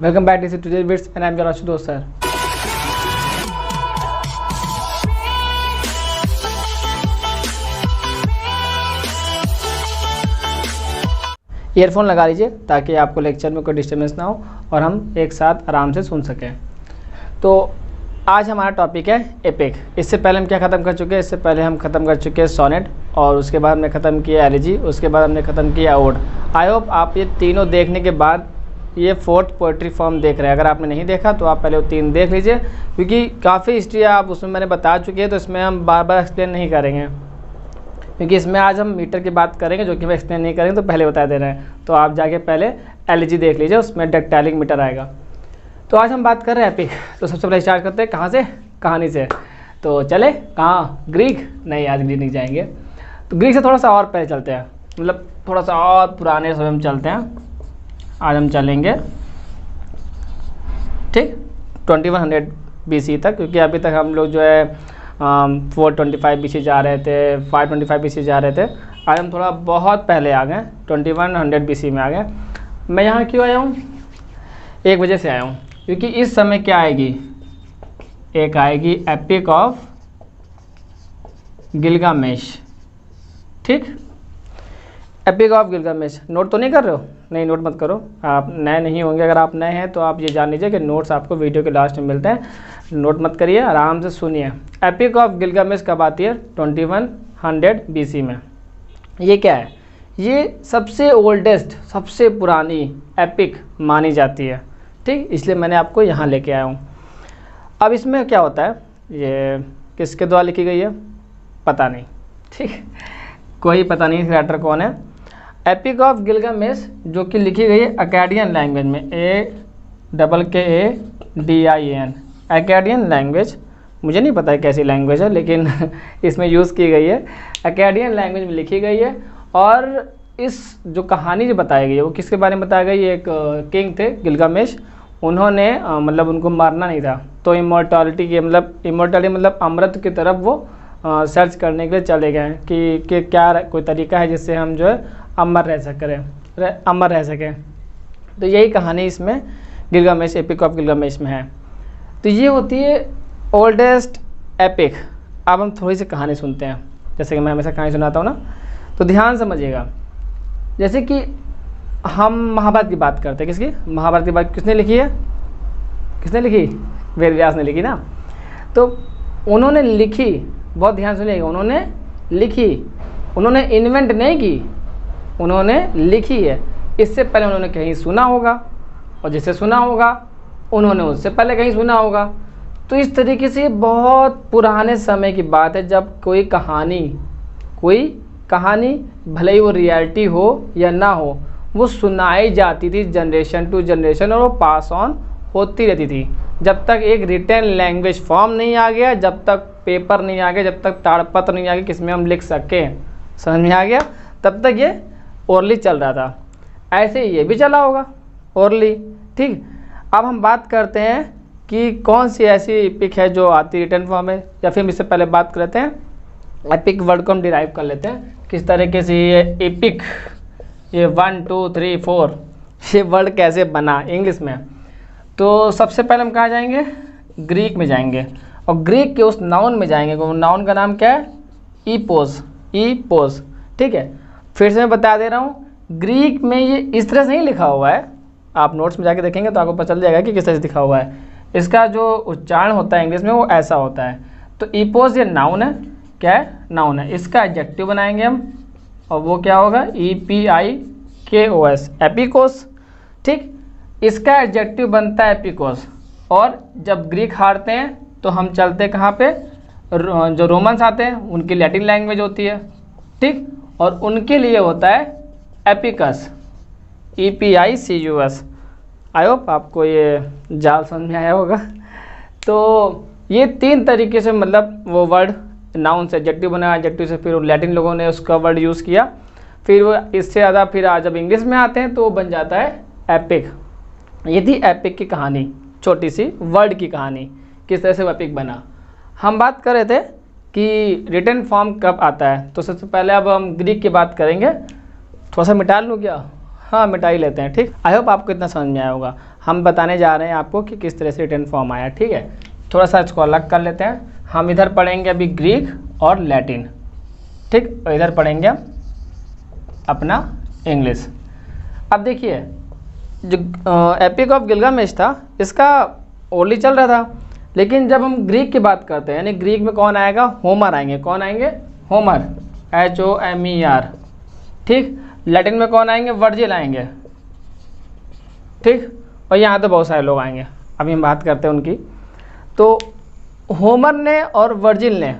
Welcome back to Today's Bits and I'm your Ashutosh sir. Earphone लगा लीजिए ताकि आपको लेक्चर में कोई डिस्टर्बेंस ना हो और हम एक साथ आराम से सुन सकें। तो आज हमारा टॉपिक है एपिक। इससे पहले हम क्या ख़त्म कर चुके हैं? इससे पहले हम ख़त्म कर चुके हैं सोनेट और उसके बाद हमने ख़त्म किया एलिजी, उसके बाद हमने ख़त्म किया ओड। आई होप आप ये तीनों देखने के बाद ये फोर्थ पोएट्री फॉर्म देख रहे हैं। अगर आपने नहीं देखा तो आप पहले वो तीन देख लीजिए, क्योंकि काफ़ी हिस्ट्री आप उसमें मैंने बता चुकी है, तो इसमें हम बार बार एक्सप्लेन नहीं करेंगे, क्योंकि इसमें आज हम मीटर की बात करेंगे जो कि हम एक्सप्लेन नहीं करेंगे, तो पहले बता दे रहे हैं। तो आप जाके पहले एलिजी देख लीजिए, उसमें डेक्टाइलिक मीटर आएगा। तो आज हम बात कर रहे हैं एपिक। तो सबसे पहले स्टार्ट करते हैं कहाँ से? कहानी से। तो चले कहाँ? ग्रीक? नहीं, आज ग्रीक नहीं जाएंगे। तो ग्रीक से थोड़ा सा और पहले चलते हैं, मतलब थोड़ा सा और पुराने समय में चलते हैं। आज हम चलेंगे ठीक 2100 BC तक, क्योंकि अभी तक हम लोग जो है 425 BC जा रहे थे, 525 BC जा रहे थे। आज हम थोड़ा बहुत पहले आ गए, 2100 BC में आ गए। मैं यहाँ क्यों आया हूँ? एक वजह से आया हूँ, क्योंकि इस समय क्या आएगी? एक आएगी एपिक ऑफ गिलगामेश। ठीक, एपिक ऑफ गिलगामेश। नोट तो नहीं कर रहे हो? नहीं, नोट मत करो, आप नए नहीं होंगे। अगर आप नए हैं तो आप ये जान लीजिए कि नोट्स आपको वीडियो के लास्ट में मिलते हैं। नोट मत करिए, आराम से सुनिए। एपिक ऑफ गिलगामेश कब आती है? 2100 BC में। ये क्या है? ये सबसे ओल्डेस्ट, सबसे पुरानी एपिक मानी जाती है। ठीक, इसलिए मैंने आपको यहाँ लेके आया हूँ। अब इसमें क्या होता है? ये किसके द्वारा लिखी गई है? पता नहीं। ठीक, कोई पता नहीं राइटर कौन है। एपिक ऑफ गिलगामेश जो कि लिखी गई है अकाडियन लैंग्वेज में, AAKADIAN, अकाडियन लैंग्वेज। मुझे नहीं पता है कैसी लैंग्वेज है, लेकिन इसमें यूज़ की गई है, अकाडियन लैंग्वेज में लिखी गई है। और इस जो कहानी जो बताई गई है वो किसके बारे में बताई गई? एक किंग थे गिलगामेश, उन्होंने मतलब उनको मारना नहीं था, तो इमोर्टैलिटी की मतलब अमृत की तरफ वो सर्च करने के लिए चले गए कि क्या कोई तरीका है जिससे हम जो है अमर रह सकें। तो यही कहानी इसमें गिलगामेश, एपिक ऑफ गिलगामेश में है। तो ये होती है ओल्डेस्ट एपिक। अब हम थोड़ी सी कहानी सुनते हैं, जैसे कि मैं हमेशा कहानी सुनाता हूँ ना, तो ध्यान समझिएगा। जैसे कि हम महाभारत की बात करते हैं। किसकी? महाभारत की बात किसने लिखी है? किसने लिखी? वेद व्यास ने लिखी ना। तो उन्होंने लिखी, बहुत ध्यान सुनिएगा, उन्होंने लिखी, उन्होंने इन्वेंट नहीं की, उन्होंने लिखी है। इससे पहले उन्होंने कहीं सुना होगा, और जिससे सुना होगा उन्होंने उससे पहले कहीं सुना होगा। तो इस तरीके से बहुत पुराने समय की बात है, जब कोई कहानी भले ही वो रियलिटी हो या ना हो, वो सुनाई जाती थी जनरेशन टू जनरेशन, और वो पास ऑन होती रहती थी, जब तक एक रिटन लैंग्वेज फॉर्म नहीं आ गया, जब तक पेपर नहीं आ गया, जब तक ताड़पत्र नहीं आ गया किसमें हम लिख सकें। समझ में आ गया? तब तक ये ओरली चल रहा था। ऐसे ही ये भी चला होगा ओरली। ठीक, अब हम बात करते हैं कि कौन सी ऐसी एपिक है जो आती रिटन फॉर्म में, या फिर हम इससे पहले बात करते हैं एपिक वर्ड को हम डिराइव कर लेते हैं किस तरीके से। ये एपिक, ये 1 2 3 4 ये वर्ड कैसे बना इंग्लिश में। तो सबसे पहले हम कहाँ जाएंगे? ग्रीक में जाएंगे, और ग्रीक के उस नाउन में जाएंगे। नाउन का नाम क्या है? ईपोस। ठीक है, फिर से मैं बता दे रहा हूँ, ग्रीक में ये इस तरह से नहीं लिखा हुआ है। आप नोट्स में जाके देखेंगे तो आपको पता चल जाएगा कि किस तरह से लिखा हुआ है। इसका जो उच्चारण होता है इंग्लिश में वो ऐसा होता है। तो ईपोस ये नाउन है। क्या है? नाउन है। इसका एडजेक्टिव बनाएंगे हम, और वो क्या होगा? EPIKOS, एपिकोस। ठीक, इसका एडजेक्टिव बनता है एपिकोस। और जब ग्रीक हारते हैं तो हम चलते हैं कहाँ पे? जो रोमन्स आते हैं उनकी लैटिन लैंग्वेज होती है। ठीक, और उनके लिए होता है एपिकस, EPICUS। आई होप आपको ये जाल समझ में आया होगा। तो ये तीन तरीके से मतलब वो वर्ड नाउन से एडजेक्टिव बनाया, एडजेक्टिव से फिर लैटिन लोगों ने उसका वर्ड यूज़ किया, फिर वो इससे ज़्यादा फिर जब इंग्लिश में आते हैं तो वो बन जाता है एपिक। ये थी एपिक की कहानी, छोटी सी वर्ड की कहानी, किस तरह से वो एपिक बना। हम बात कर रहे थे कि रिटन फॉर्म कब आता है। तो सबसे पहले अब हम ग्रीक की बात करेंगे। थोड़ा सा मिटा लूँ क्या? हाँ, मिटा ही लेते हैं। ठीक, आई होप आपको इतना समझ में आया होगा। हम बताने जा रहे हैं आपको कि किस तरह से रिटन फॉर्म आया। ठीक है, थोड़ा सा इसको अलग कर लेते हैं। हम इधर पढ़ेंगे अभी ग्रीक और लैटिन, ठीक, और इधर पढ़ेंगे अपना इंग्लिश। अब देखिए जो एपिक ऑफ गिलगामेश था इसका ओनली चल रहा था, लेकिन जब हम ग्रीक की बात करते हैं यानी ग्रीक में कौन आएगा, होमर आएंगे। कौन आएंगे, होमर, HOMER। ठीक, लैटिन में कौन आएंगे, वर्जिल आएंगे। ठीक, और यहाँ तो बहुत सारे लोग आएंगे, अभी हम बात करते हैं उनकी। तो होमर ने और वर्जिल ने,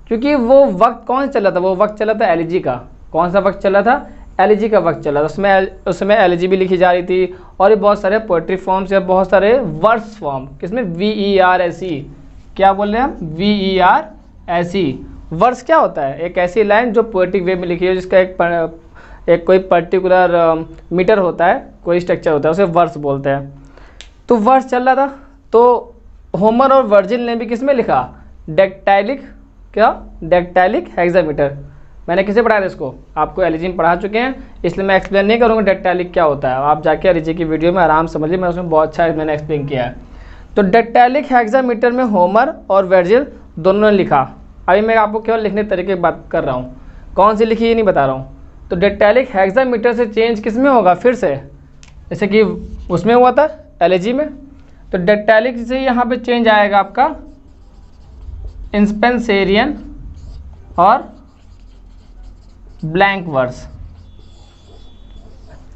क्योंकि वो वक्त कौन चला था, वो वक्त चला था एलिजी का। कौन सा वक्त चला था, एलिजी का वक्त चला था। उसमें एलिजी भी लिखी जा रही थी और ये बहुत सारे पोएट्री फॉर्म्स या बहुत सारे वर्स फॉर्म, किसमें, VERSE। क्या बोल रहे हैं हम, VERSE। वर्स क्या होता है, एक ऐसी लाइन जो पोएटिक वे में लिखी है, जिसका एक कोई पर्टिकुलर मीटर होता है, कोई स्ट्रक्चर होता है, उसे वर्स बोलते हैं। तो वर्स चल रहा था, तो होमर और वर्जिल ने भी किसमें लिखा, डेक्टाइलिक, क्या, डेक्टाइलिक हेक्सामीटर। मैंने किसे पढ़ाया था इसको, आपको एलिजी में पढ़ा चुके हैं, इसलिए मैं एक्सप्लेन नहीं करूँगा डेक्टाइलिक क्या होता है। आप जाके एलिजी की वीडियो में आराम समझिए, मैं उसमें बहुत अच्छा मैंने एक्सप्लेन किया है। तो डेक्टाइलिक हेक्सामीटर में होमर और वर्जिल दोनों ने लिखा। अभी मैं आपको केवल लिखने तरीके की बात कर रहा हूँ, कौन सी लिखी ये नहीं बता रहा हूँ। तो डेक्टाइलिक हेक्सामीटर से चेंज किस में होगा, फिर से जैसे कि उसमें हुआ था एलिजी में, तो डेक्टाइलिक से यहाँ पे चेंज आएगा आपका इंस्पेंसेरियन और ब्लैंक वर्स।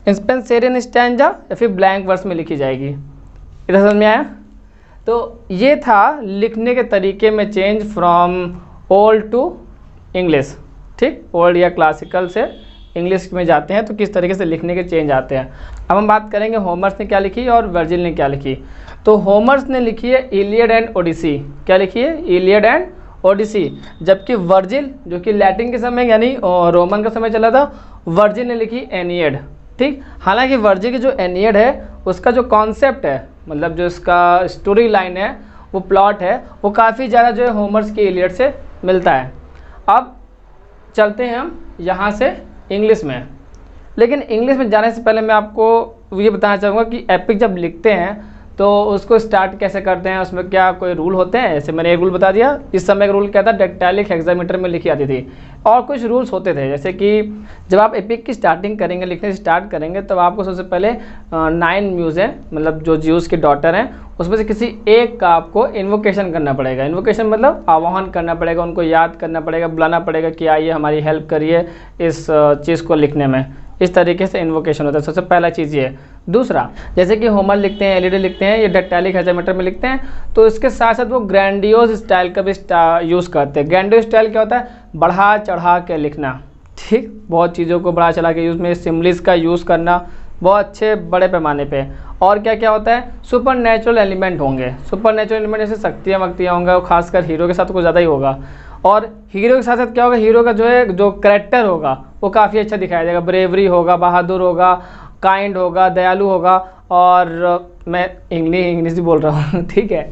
इंस्पेंसेरियन स्टैंजा या फिर ब्लैंक वर्स में लिखी जाएगी। इधर समझ में आया। तो ये था लिखने के तरीके में change from old to English. ठीक, ओल्ड या क्लासिकल से इंग्लिश में जाते हैं तो किस तरीके से लिखने के चेंज आते हैं। अब हम बात करेंगे होमर्स ने क्या लिखी और वर्जिल ने क्या लिखी। तो होमर्स ने लिखी है इलियड एंड ओडिसी। क्या लिखी है, इलियड एंड ओडिसी। जबकि वर्जिल जो कि लैटिन के समय यानी रोमन का समय चला था, वर्जिल ने लिखी एनियड। ठीक, हालांकि वर्जिल की जो एनियड है उसका जो कॉन्सेप्ट है, मतलब जो इसका स्टोरी लाइन है, वो प्लॉट है, वो काफ़ी ज़्यादा जो है होमर्स की इलियड से मिलता है। अब चलते हैं हम यहाँ से इंग्लिश में। लेकिन इंग्लिश में जाने से पहले मैं आपको ये बताना चाहूँगा कि एपिक जब लिखते हैं तो उसको स्टार्ट कैसे करते हैं, उसमें क्या कोई रूल होते हैं। जैसे मैंने एक रूल बता दिया, इस समय का रूल क्या था, डेक्टाइलिक हेक्सामीटर में लिखी आती थी। और कुछ रूल्स होते थे, जैसे कि जब आप एपिक की स्टार्टिंग करेंगे, लिखने स्टार्ट करेंगे, तब आपको सबसे पहले 9 म्यूज़ हैं, मतलब जो ज्यूस की डॉटर हैं, उसमें से किसी एक का आपको इन्वोकेशन करना पड़ेगा। इन्वोकेशन मतलब आह्वान करना पड़ेगा, उनको याद करना पड़ेगा, बुलाना पड़ेगा कि आइए हमारी हेल्प करिए इस चीज़ को लिखने में। इस तरीके से इन्वोकेशन होता है, सबसे पहला चीज़ ये है। दूसरा, जैसे कि होमर लिखते हैं, एलिडी लिखते हैं, ये डेक्टाइलिक हेक्सामीटर में लिखते हैं, तो इसके साथ साथ वो ग्रैंडियोज स्टाइल का भी यूज़ करते हैं। ग्रैंडियोज स्टाइल क्या होता है, बढ़ा चढ़ा के लिखना। ठीक, बहुत चीज़ों को बढ़ा चढ़ा के यूज़ में, सिम्बल्स का यूज़ करना बहुत अच्छे बड़े पैमाने पे। और क्या क्या होता है, सुपर नेचुरल एलिमेंट होंगे। सुपर नेचुरल एलिमेंट जैसे शक्तियाँ वक्तियाँ होंगे, और खासकर हीरो के साथ कुछ ज़्यादा ही होगा। और हीरो के साथ साथ क्या होगा, हीरो का जो है जो कैरेक्टर होगा वो काफ़ी अच्छा दिखाया जाएगा। ब्रेवरी होगा, बहादुर होगा, काइंड होगा, दयालु होगा। और मैं इंग्लिश ही बोल रहा हूँ ठीक है।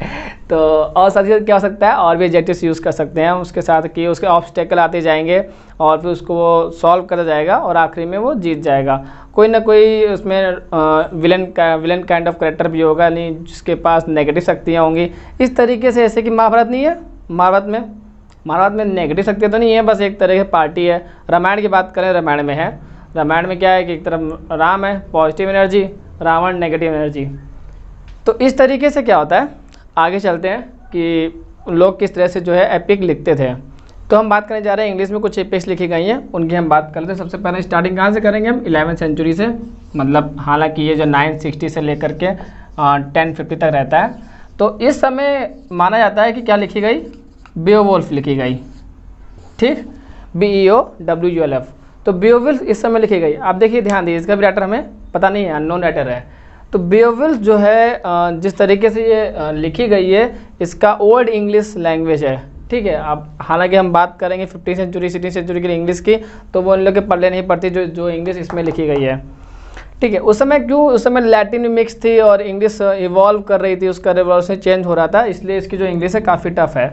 तो और साथ ही क्या हो सकता है, और भी एडजेक्टिव्स यूज़ कर सकते हैं उसके साथ कि उसके ऑब्स्टेकल आते जाएंगे और फिर उसको वो सॉल्व करता जाएगा और आखिरी में वो जीत जाएगा। कोई ना कोई उसमें विलन काइंड ऑफ कैरेक्टर भी होगा, नहीं जिसके पास नेगेटिव शक्तियाँ होंगी। इस तरीके से, ऐसे कि महाभारत नहीं है, महाभारत में नेगेटिव शक्तियाँ तो नहीं है, बस एक तरह की पार्टी है। रामायण की बात करें, रामायण में है, रामायण में क्या है कि एक तरफ राम है positive energy, Ravan negative energy. तो इस तरीके से क्या होता है, आगे चलते हैं कि लोग किस तरह से जो है एपिक लिखते थे। तो हम बात करने जा रहे हैं इंग्लिश में कुछ एपिक्स लिखी गई हैं, उनकी हम बात करते हैं। सबसे पहले स्टार्टिंग कहाँ से करेंगे हम, 11वीं सेंचुरी से, मतलब हालांकि ये जो 960 से लेकर के 1050 तक रहता है। तो इस समय माना जाता है कि क्या लिखी गई, बेओवुल्फ लिखी गई। ठीक, BEOWULF। तो बेओवुल्फ इस समय लिखी गई। आप देखिए, ध्यान दीजिए, इसका भी राइटर हमें पता नहीं है, अननोन राइटर है। तो बेओवुल्फ जो है जिस तरीके से ये लिखी गई है, इसका ओल्ड इंग्लिश लैंग्वेज है। ठीक है, अब हालांकि हम बात करेंगे 15वीं सेंचुरी 16वीं सेंचुरी की इंग्लिश की, तो वो उन लोग के पढ़ने नहीं पड़ती जो इंग्लिश इसमें लिखी गई है। ठीक है, उस समय क्यों, उस समय लैटिन में मिक्स थी और इंग्लिश इवॉल्व कर रही थी, उसका रिवॉल्यूशन चेंज हो रहा था, इसलिए इसकी जो इंग्लिश है काफ़ी टफ है।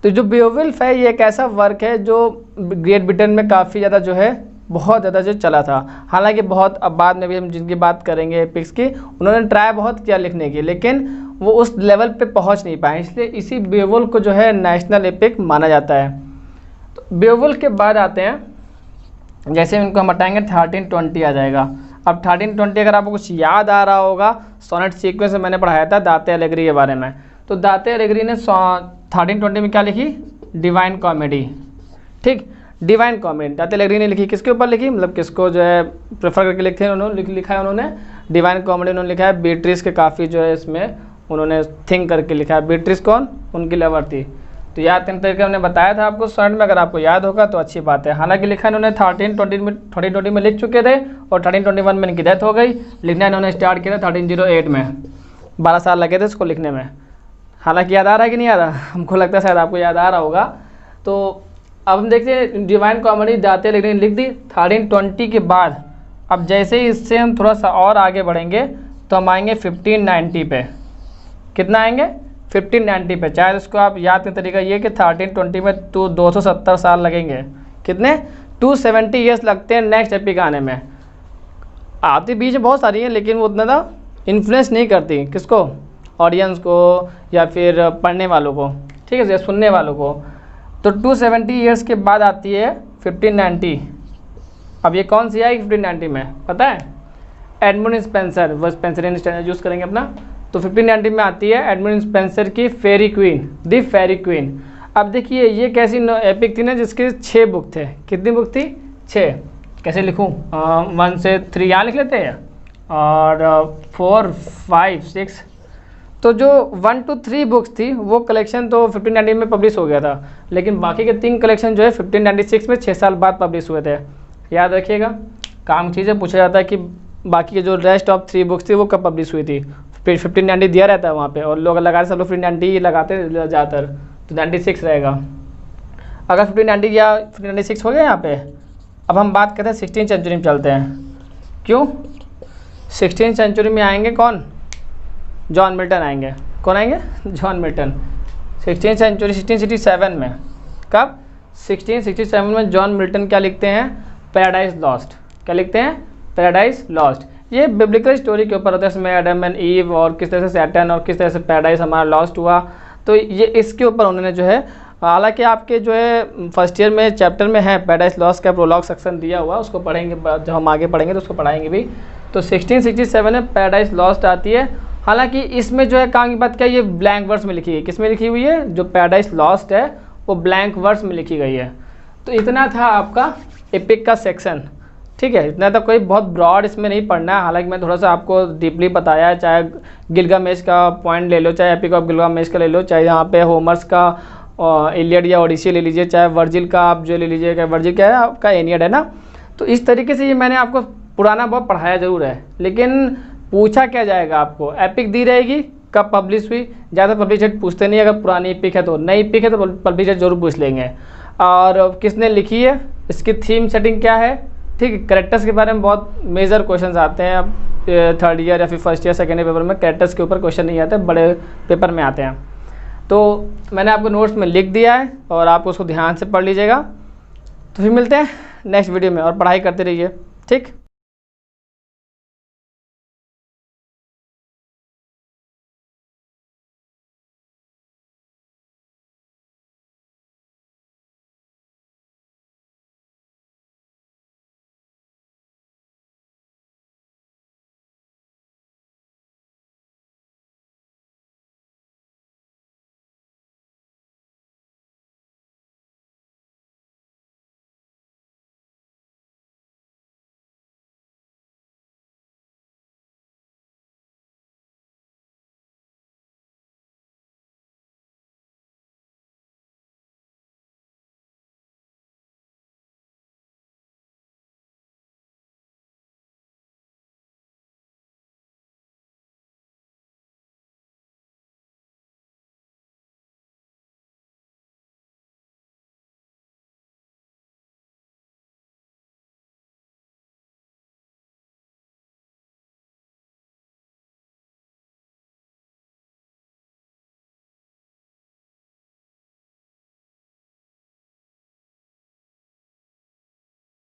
तो जो बेओवुल्फ है ये एक ऐसा वर्क है जो ग्रेट ब्रिटेन में काफ़ी ज़्यादा जो है बहुत ज़्यादा जो चला था। हालांकि बहुत अब बाद में भी हम जिनकी बात करेंगे एपिक्स की, उन्होंने ट्राई बहुत किया लिखने की, लेकिन वो उस लेवल पे पहुंच नहीं पाए, इसलिए इसी बेवुल्फ को जो है नेशनल एपिक माना जाता है। तो बेवुल्फ के बाद आते हैं, जैसे इनको हम हटाएंगे 1320 आ जाएगा। अब 1320 अगर आपको कुछ याद आ रहा होगा, सोनेट सीक्वेंस में मैंने पढ़ाया था दाते एलिग्री के बारे में। तो दाते एलिग्री ने 1320 में क्या लिखी? Divine comedy. ठीक, डिवाइन कॉमेडी दाते एलिग्री ने लिखी। किसके ऊपर लिखी, मतलब किसको जो है प्रेफर करके लिखते हैं उन्होंने, लिखा है उन्होंने डिवाइन कॉमेडी उन्होंने लिखा है। बीट्रिस के काफ़ी जो है इसमें उन्होंने थिंक करके लिखा है। बीट्रिस कौन? उनकी लवर थी। तो याद तीन तरीके हमने बताया था आपको सोनेट में, अगर आपको याद होगा तो अच्छी बात है। हालांकि लिखा इन्होंने 1320 में लिख चुके थे और 1321 में इनकी डेथ हो गई। लिखना इन्होंने स्टार्ट किया था 1308 में, 12 साल लगे थे इसको लिखने में। हालांकि याद आ रहा है कि नहीं आ रहा? हमको लगता है शायद आपको याद आ रहा होगा। तो अब हम देखते हैं डिवाइन कॉमेडी दाते एलिग्री ने लिख दी 1320 के बाद। अब जैसे ही इससे हम थोड़ा सा और आगे बढ़ेंगे तो हम आएंगे 1590 पे। कितना आएंगे? 1590 पे। चाहे इसको आप याद का तरीका ये कि 1320 में तो 270 साल लगेंगे। कितने? 270 ईयर्स लगते हैं नेक्स्ट एपिक आने में। आती बीच बहुत सारी हैं, लेकिन वो उतना ज़्यादा इन्फ्लुएंस नहीं करती किसको? ऑडियंस को या फिर पढ़ने वालों को, ठीक है, या सुनने वालों को। तो 270 ईयर्स के बाद आती है 1590। अब ये कौन सी आएगी 1590 में पता है? एडमंड स्पेंसर, वो स्पेंसर यूज़ करेंगे अपना। तो 1590 में आती है एडमंड स्पेंसर की फेरी क्वीन, द फेरी क्वीन। अब देखिए ये कैसी एपिक थी ना जिसके 6 बुक थे। कितनी बुक थी? 6। कैसे लिखूँ? 1 से 3 यहाँ लिख लेते हैं और 4, 5, 6। तो जो 1 to 3 बुक्स थी वो कलेक्शन तो 1590 में पब्लिश हो गया था, लेकिन बाकी के 3 कलेक्शन जो है 1596 में 6 साल बाद पब्लिश हुए थे। याद रखिएगा, काम चीज़ें पूछा जाता है कि बाकी के जो रेस्ट ऑफ 3 बुक्स थी वो कब पब्लिश हुई थी। फिर 1590 दिया रहता है वहाँ पे, और लोग लगाते सब लोग 1590 लगाते हैं ज़्यादातर, तो 96 रहेगा। अगर 1590 या 1596 हो गया यहाँ पे। अब हम बात करते हैं 16th सेंचुरी में चलते हैं। क्यों? 16th सेंचुरी में आएंगे कौन? जॉन मिल्टन आएंगे। कौन आएंगे? John Milton. 16th सेंचुरी 1667 में। कब? 1667 में जॉन मिल्टन क्या लिखते हैं? Paradise lost. क्या लिखते हैं? Paradise lost. ये बिब्लिकल स्टोरी के ऊपर होता है, इसमें एडम एंड ईव और किस तरह से सैटर्न और किस तरह से पैराडाइज हमारा लॉस्ट हुआ। तो ये इसके ऊपर उन्होंने जो है, हालांकि आपके जो है फर्स्ट ईयर में चैप्टर में है पैराडाइज लॉस्ट का प्रोलॉग सेक्शन दिया हुआ, उसको पढ़ेंगे जब हम आगे पढ़ेंगे तो उसको पढ़ाएंगे भी। तो 1667 में पैराडाइज लॉस्ट आती है। हालांकि इसमें जो है काम की बात क्या, ये ब्लैंक वर्स में लिखी है। किस में लिखी हुई है? जो पैराडाइज लॉस्ट है वो ब्लैंक वर्स में लिखी गई है। तो इतना था आपका एपिक का सेक्शन, ठीक है। इतना तो कोई बहुत ब्रॉड इसमें नहीं पढ़ना है। हालांकि मैं थोड़ा सा आपको डीपली बताया है, चाहे गिलगामेश का पॉइंट ले लो, चाहे एपिक ऑफ गिलगामेश का ले लो, चाहे यहाँ पे होमर्स का इलियड या ओडिसी ले लीजिए, चाहे वर्जिल का आप जो ले लीजिए, वर्जिल क्या है आपका एनियड है ना। तो इस तरीके से ये मैंने आपको पुराना बहुत पढ़ाया ज़रूर है, लेकिन पूछा क्या जाएगा आपको? एपिक दी रहेगी कब पब्लिश हुई, ज़्यादा पब्लिश डेट पूछते नहीं। अगर पुरानी एपिक है तो, नई एपिक है तो पब्लिश डेट जरूर पूछ लेंगे। और किसने लिखी है, इसकी थीम सेटिंग क्या है, ठीक है। कैरेक्टर्स के बारे में बहुत मेजर क्वेश्चंस आते हैं। अब 3rd ईयर या फिर 1st year 2nd year paper में कैरेक्टर्स के ऊपर क्वेश्चन नहीं आते, बड़े पेपर में आते हैं। तो मैंने आपको नोट्स में लिख दिया है और आप उसको ध्यान से पढ़ लीजिएगा। तो फिर मिलते हैं नेक्स्ट वीडियो में और पढ़ाई करते रहिए, ठीक।